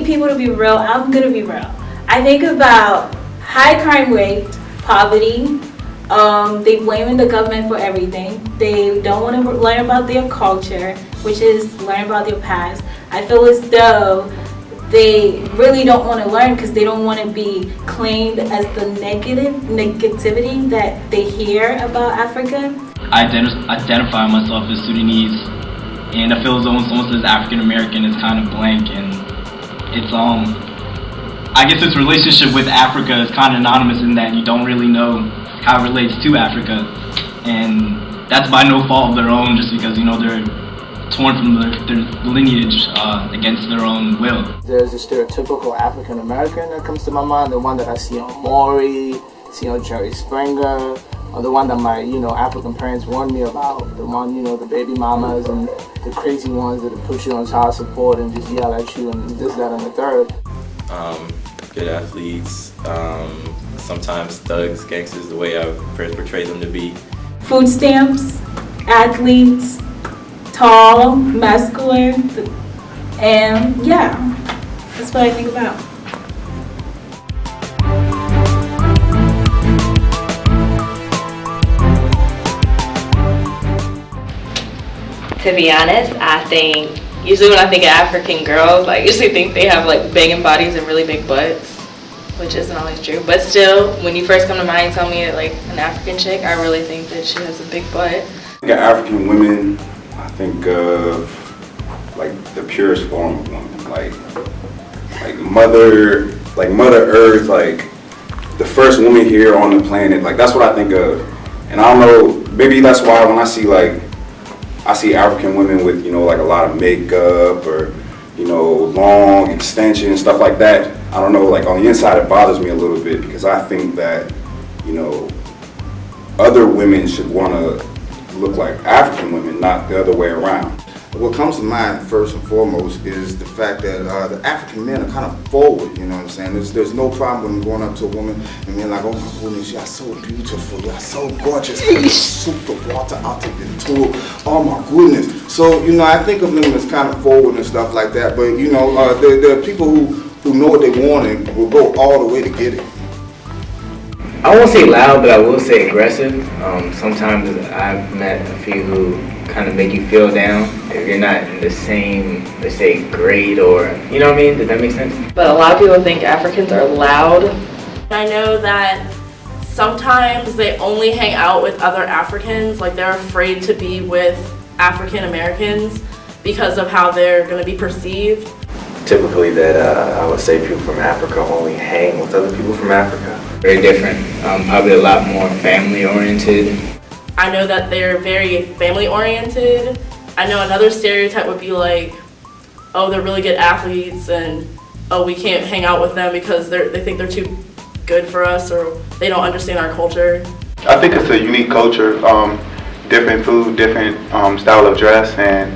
people to be real, I'm gonna be real. I think about high crime rate, poverty. They blaming the government for everything. They don't want to learn about their culture, which is learn about their past. I feel as though they really don't want to learn because they don't want to be claimed as the negativity that they hear about Africa. I identify myself as Sudanese, and I feel as though when someone says African American, it's kind of blank, and it's I guess its relationship with Africa is kind of anonymous in that you don't really know how it relates to Africa, and that's by no fault of their own, just because they're torn from their lineage against their own will. There's a stereotypical African American that comes to my mind, the one that I see on Maury, see on Jerry Springer, or the one that my African parents warned me about, the one the baby mamas and the crazy ones that put you on child support and just yell at you and this, that, and the third. Good athletes, sometimes thugs, gangsters, the way I portray them to be. Food stamps, athletes, tall, muscular, and yeah, that's what I think about. To be honest, I think usually when I think of African girls, I usually think they have like banging bodies and really big butts, which isn't always true. But still, when you first come to mind and tell me like an African chick, I really think that she has a big butt. I think of African women, I think of like the purest form of woman, like Mother Earth, like the first woman here on the planet. Like that's what I think of, and I don't know, maybe that's why when I see African women with like a lot of makeup or long extensions, stuff like that. I don't know, like on the inside it bothers me a little bit because I think that other women should want to look like African women, not the other way around. What comes to mind first and foremost is the fact that the African men are kind of forward, you know what I'm saying? There's no problem with going up to a woman and being like, oh my goodness, you're so beautiful, you're so gorgeous, how you shoot the water out of the tube, oh my goodness. So, I think of them as kind of forward and stuff like that, but there are people who know what they want and will go all the way to get it. I won't say loud, but I will say aggressive. Sometimes I've met a few who kind of make you feel down if you're not in the same, let's say, grade or, you know what I mean? Does that make sense? But a lot of people think Africans are loud. I know that sometimes they only hang out with other Africans, like they're afraid to be with African Americans because of how they're going to be perceived. Typically that I would say people from Africa only hang with other people from Africa. Very different, probably a lot more family oriented. I know that they're very family oriented. I know another stereotype would be like, oh, they're really good athletes and oh, we can't hang out with them because they think they're too good for us or they don't understand our culture. I think it's a unique culture, different food, different style of dress, and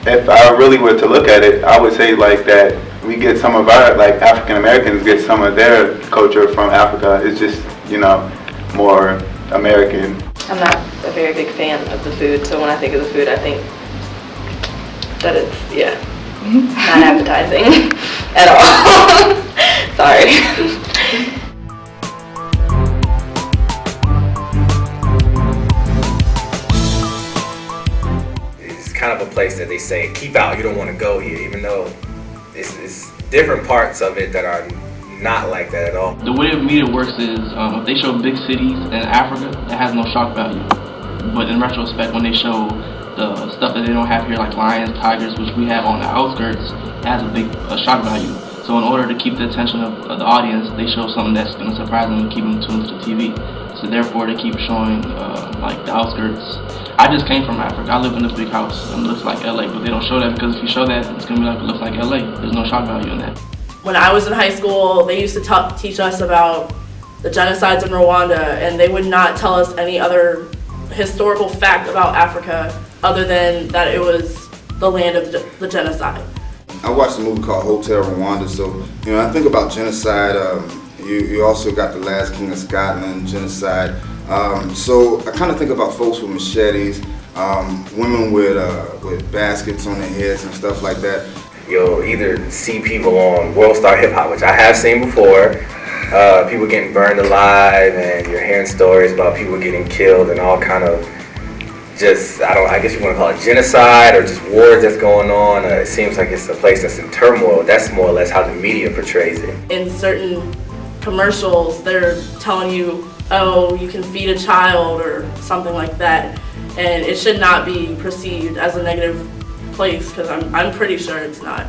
if I really were to look at it, I would say like that we get some of our, like African Americans get some of their culture from Africa. It's just, more American. I'm not a very big fan of the food, so when I think of the food, I think that it's, not appetizing at all. Sorry. Kind of a place that they say, keep out, you don't want to go here, even though it's different parts of it that are not like that at all. The way the media works is if they show big cities in Africa, it has no shock value. But in retrospect, when they show the stuff that they don't have here, like lions, tigers, which we have on the outskirts, it has a shock value. So in order to keep the attention of the audience, they show something that's going to surprise them and keep them tuned to the TV. So therefore, they keep showing like the outskirts. I just came from Africa. I live in this big house and it looks like LA, but they don't show that because if you show that, it's gonna be like it looks like LA. There's no shock value in that. When I was in high school, they used to teach us about the genocides in Rwanda, and they would not tell us any other historical fact about Africa other than that it was the land of the genocide. I watched a movie called Hotel Rwanda, so I think about genocide. You also got The Last King of Scotland, genocide. So I kind of think about folks with machetes, women with baskets on their heads and stuff like that. you'll either see people on World Star Hip Hop, which I have seen before, people getting burned alive, and you're hearing stories about people getting killed and all kind of just, I guess you want to call it genocide or just wars that's going on. It seems like it's a place that's in turmoil. That's more or less how the media portrays it. In certain commercials, they're telling you, oh, you can feed a child or something like that. And it should not be perceived as a negative place, because I'm pretty sure it's not.